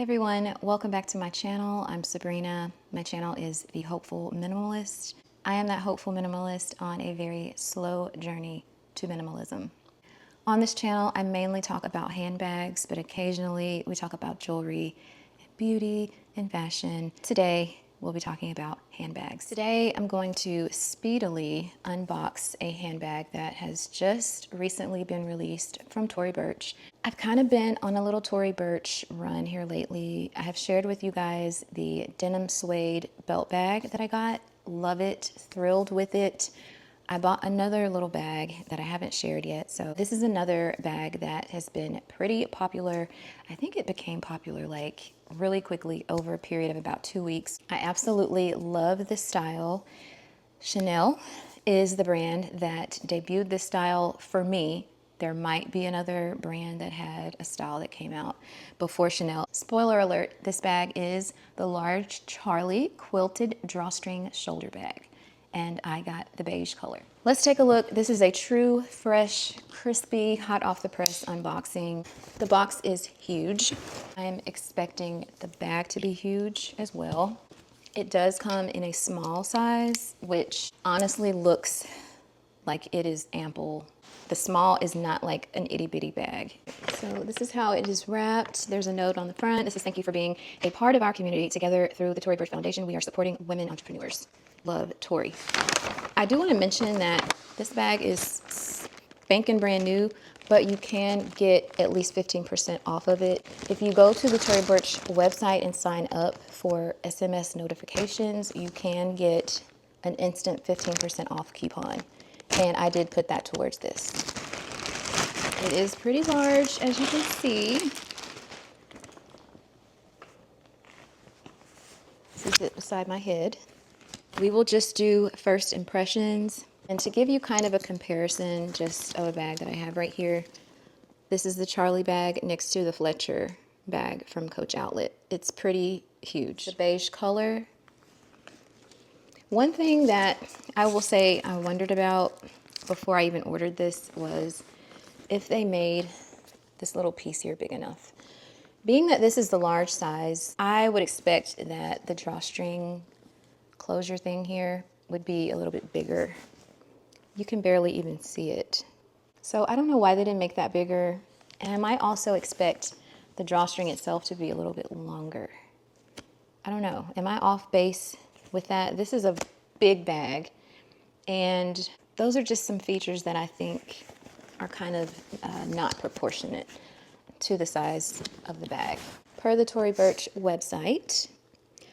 Hey everyone, welcome back to my channel. I'm Sabrina. My channel is The Hopeful Minimalist. I am that hopeful minimalist on a very slow journey to minimalism. On this channel, I mainly talk about handbags, but occasionally we talk about jewelry, beauty, and fashion. Today, we'll be talking about handbags. Today, I'm going to speedily unbox a handbag that has just recently been released from Tory Burch. I've kind of been on a little Tory Burch run here lately. I have shared with you guys the denim suede belt bag that I got. Love it, thrilled with it. I bought another little bag that I haven't shared yet. So this is another bag that has been pretty popular. I think it became popular like really quickly over a period of about 2 weeks. I absolutely love this style. Chanel is the brand that debuted this style for me. There might be another brand that had a style that came out before Chanel. Spoiler alert, this bag is the large Charlie quilted drawstring shoulder bag, and I got the beige color. Let's take a look. This is a true, fresh, crispy, hot off the press unboxing. The box is huge. I'm expecting the bag to be huge as well. It does come in a small size, which honestly looks like it is ample. The small is not like an itty bitty bag. So this is how it is wrapped. There's a note on the front. This is thank you for being a part of our community. Together through the Tory Burch Foundation, we are supporting women entrepreneurs. Love, Tory. I do want to mention that this bag is spanking brand new, but you can get at least 15% off of it. If you go to the Tory Burch website and sign up for SMS notifications, you can get an instant 15% off coupon. And I did put that towards this. It is pretty large, as you can see. This is it beside my head. We will just do first impressions. And to give you kind of a comparison just of a bag that I have right here, this is the Charlie bag next to the Fletcher bag from Coach Outlet. It's pretty huge. The beige color. One thing that I will say I wondered about before I even ordered this was if they made this little piece here big enough. Being that this is the large size, I would expect that the drawstring closure thing here would be a little bit bigger. You can barely even see it. So I don't know why they didn't make that bigger. And I might also expect the drawstring itself to be a little bit longer. I don't know. Am I off base with that? This is a big bag. And those are just some features that I think are kind of not proportionate to the size of the bag. Per the Tory Burch website,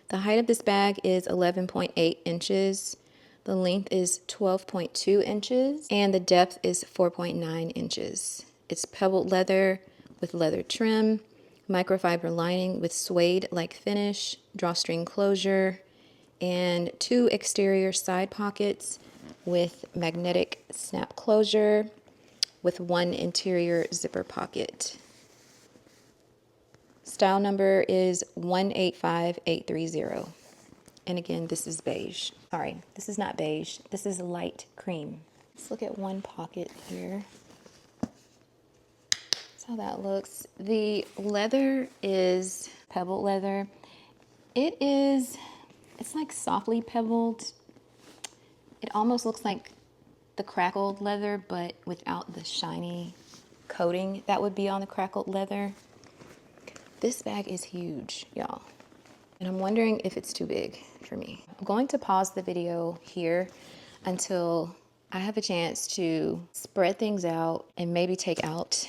the height of this bag is 11.8 inches. The length is 12.2 inches, and the depth is 4.9 inches. It's pebbled leather with leather trim, microfiber lining with suede-like finish, drawstring closure, and 2 exterior side pockets with magnetic snap closure with 1 interior zipper pocket. Style number is 185830. And again, this is beige. Sorry, this is not beige. This is light cream. Let's look at one pocket here. That's how that looks. The leather is pebbled leather. It's like softly pebbled. It almost looks like the crackled leather, but without the shiny coating that would be on the crackled leather. This bag is huge, y'all. And I'm wondering if it's too big for me. I'm going to pause the video here until I have a chance to spread things out and maybe take out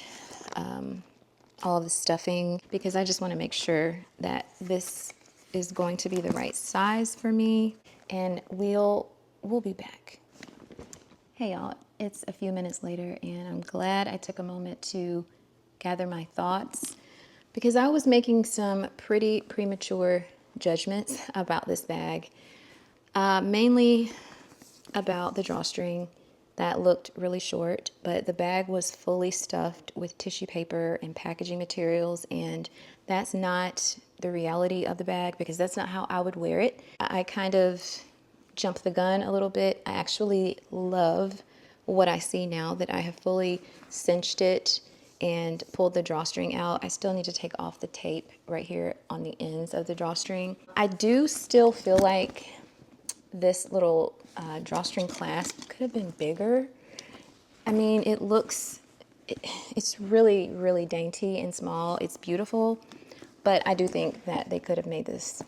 all of the stuffing, because I just want to make sure that this is going to be the right size for me, and we'll be back. Hey y'all, it's a few minutes later and I'm glad I took a moment to gather my thoughts, because I was making some pretty premature judgments about this bag, mainly about the drawstring that looked really short, but the bag was fully stuffed with tissue paper and packaging materials, and that's not the reality of the bag, because that's not how I would wear it. I kind of jumped the gun a little bit. I actually love what I see now that I have fully cinched it and pulled the drawstring out. I still need to take off the tape right here on the ends of the drawstring. I do still feel like this little drawstring clasp could have been bigger. I mean, it's really, really dainty and small. It's beautiful, but I do think that they could have made this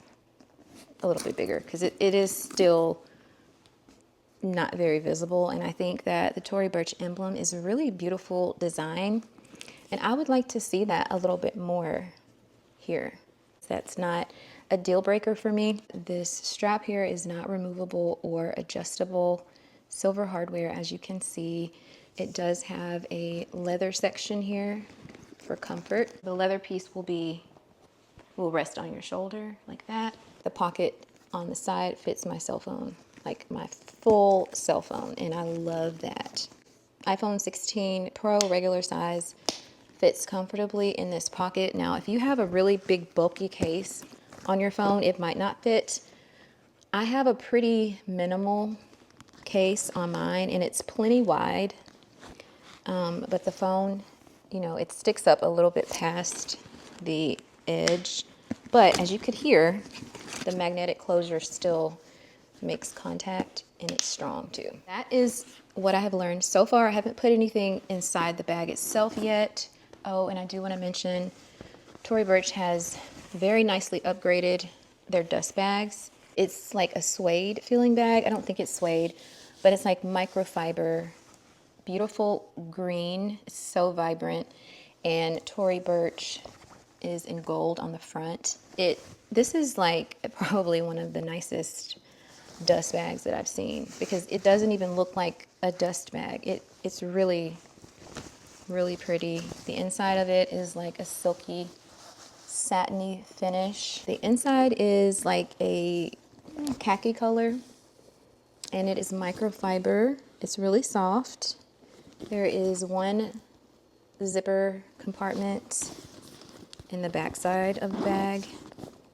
a little bit bigger because it is still not very visible. And I think that the Tory Burch emblem is a really beautiful design. And I would like to see that a little bit more here. That's not a deal breaker for me. This strap here is not removable or adjustable. Silver hardware, as you can see. It does have a leather section here for comfort. The leather piece will rest on your shoulder like that. The pocket on the side fits my cell phone, like my full cell phone, and I love that. iPhone 16 Pro regular size fits comfortably in this pocket. Now, if you have a really big bulky case on your phone, it might not fit. I have a pretty minimal case on mine, and it's plenty wide, but the phone, you know, it sticks up a little bit past the edge, but as you could hear, the magnetic closure still makes contact, and it's strong too. That is what I have learned so far. I haven't put anything inside the bag itself yet. Oh, and I do want to mention Tory Burch has very nicely upgraded their dust bags. It's like a suede feeling bag. I don't think it's suede, but it's like microfiber, beautiful green. It's so vibrant. And Tory Burch is in gold on the front. This is like probably one of the nicest dust bags that I've seen because it doesn't even look like a dust bag. It's really, really pretty. The inside of it is like a silky, satiny finish. The inside is like a khaki color, and it is microfiber. It's really soft. There is one zipper compartment in the back side of the bag.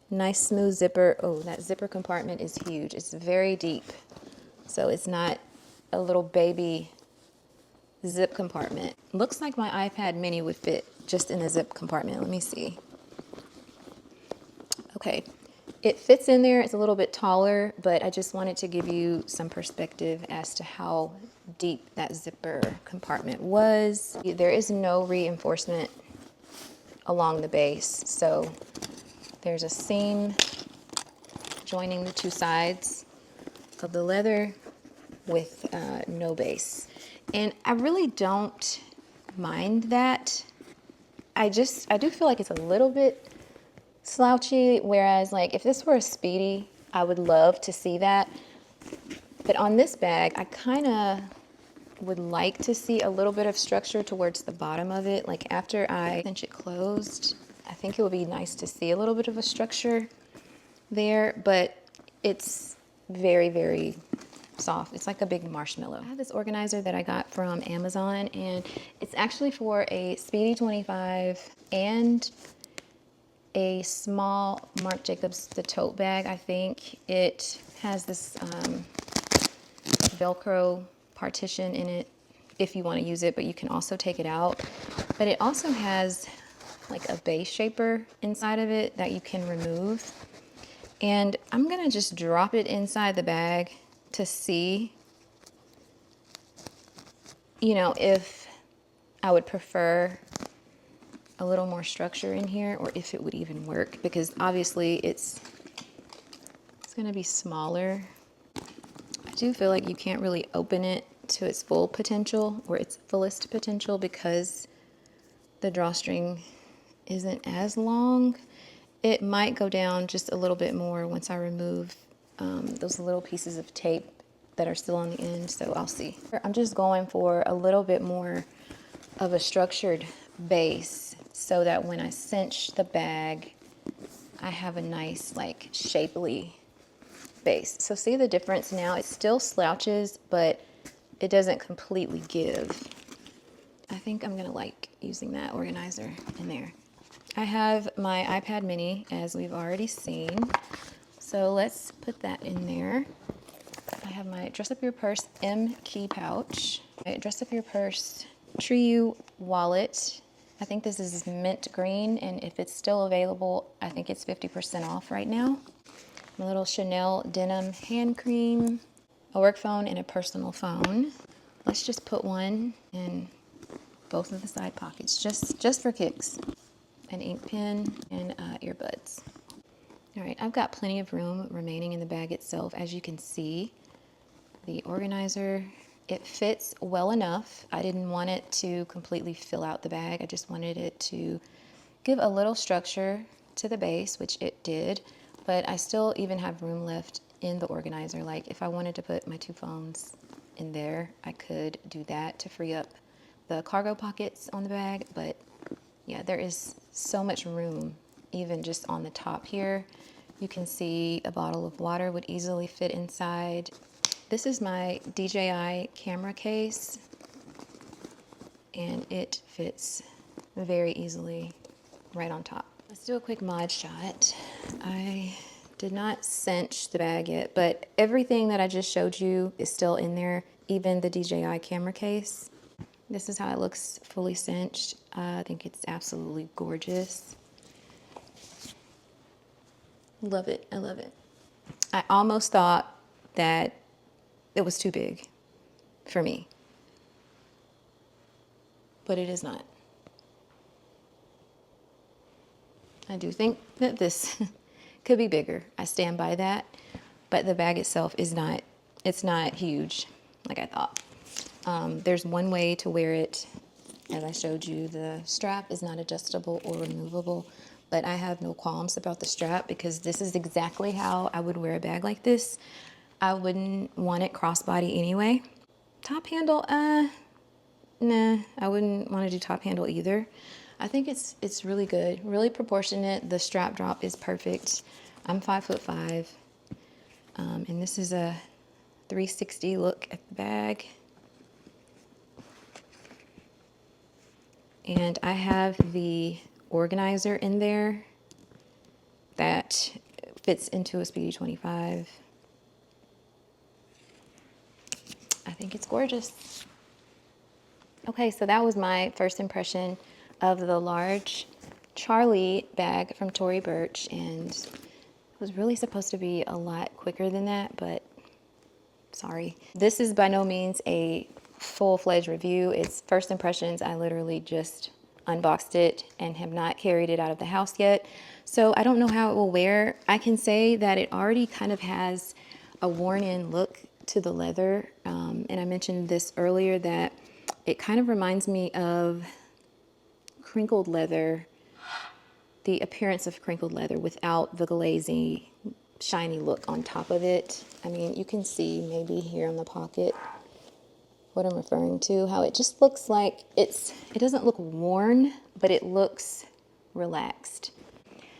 Nice smooth zipper. Oh, that zipper compartment is huge. It's very deep. So it's not a little baby zip compartment. Looks like my iPad mini would fit just in the zip compartment. Let me see. Okay, it fits in there. It's a little bit taller, but I just wanted to give you some perspective as to how deep that zipper compartment was. There is no reinforcement along the base, so there's a seam joining the two sides of the leather with no base. And I really don't mind that. I do feel like it's a little bit slouchy, whereas like if this were a Speedy, I would love to see that. But on this bag, I kind of would like to see a little bit of structure towards the bottom of it. Like after I cinch it closed, I think it would be nice to see a little bit of a structure there, but it's very, very soft. It's like a big marshmallow. I have this organizer that I got from Amazon, and it's actually for a Speedy 25 and a small Marc Jacobs, the tote bag, I think. It has this Velcro partition in it if you want to use it, but you can also take it out. But it also has like a base shaper inside of it that you can remove. And I'm gonna just drop it inside the bag to see, you know, if I would prefer a little more structure in here or if it would even work, because obviously it's gonna be smaller. I do feel like you can't really open it to its full potential or its fullest potential because the drawstring isn't as long. It might go down just a little bit more once I remove those little pieces of tape that are still on the end, so I'll see. I'm just going for a little bit more of a structured base so that when I cinch the bag, I have a nice like shapely base. So see the difference now? It still slouches, but it doesn't completely give. I think I'm gonna like using that organizer in there. I have my iPad mini, as we've already seen. So let's put that in there. I have my Dress Up Your Purse M key pouch, my Dress Up Your Purse Trio wallet, I think this is mint green, and if it's still available, I think it's 50% off right now. My little Chanel denim hand cream, a work phone, and a personal phone. Let's just put one in both of the side pockets, just for kicks. An ink pen and earbuds. All right, I've got plenty of room remaining in the bag itself. As you can see, the organizer, it fits well enough. I didn't want it to completely fill out the bag. I just wanted it to give a little structure to the base, which it did, but I still even have room left in the organizer. Like if I wanted to put my 2 phones in there, I could do that to free up the cargo pockets on the bag. But yeah, there is so much room even just on the top here. You can see a bottle of water would easily fit inside. This is my DJI camera case, and it fits very easily right on top. Let's do a quick mod shot. I did not cinch the bag yet, but everything that I just showed you is still in there, even the DJI camera case. This is how it looks fully cinched. I think it's absolutely gorgeous. Love it, I love it. I almost thought that it was too big for me, but it is not. I do think that this could be bigger. I stand by that, but the bag itself is not, it's not huge like I thought. There's one way to wear it. As I showed you, the strap is not adjustable or removable, but I have no qualms about the strap because this is exactly how I would wear a bag like this. I wouldn't want it crossbody anyway. Top handle, nah, I wouldn't want to do top handle either. I think it's really good, really proportionate. The strap drop is perfect. I'm 5'5", and this is a 360 look at the bag. And I have the organizer in there that fits into a Speedy 25. I think it's gorgeous. Okay, so that was my first impression of the large Charlie bag from Tory Burch, and it was really supposed to be a lot quicker than that, but sorry. This is by no means a full-fledged review. It's first impressions. I literally just unboxed it and have not carried it out of the house yet. So I don't know how it will wear. I can say that it already kind of has a worn-in look to the leather. And I mentioned this earlier that it kind of reminds me of crinkled leather, the appearance of crinkled leather without the glazy, shiny look on top of it. I mean, you can see maybe here on the pocket what I'm referring to, how it just looks like it doesn't look worn, but it looks relaxed.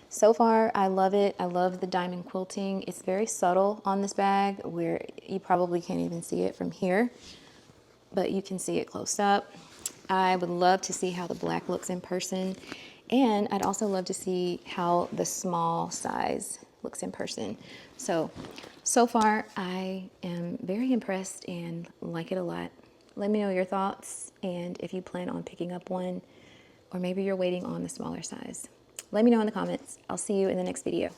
So far, I love it. I love the diamond quilting. It's very subtle on this bag where you probably can't even see it from here, but you can see it close up. I would love to see how the black looks in person, and I'd also love to see how the small size looks in person. So far, I am very impressed and like it a lot. Let me know your thoughts and if you plan on picking up one, or maybe you're waiting on the smaller size. Let me know in the comments. I'll see you in the next video.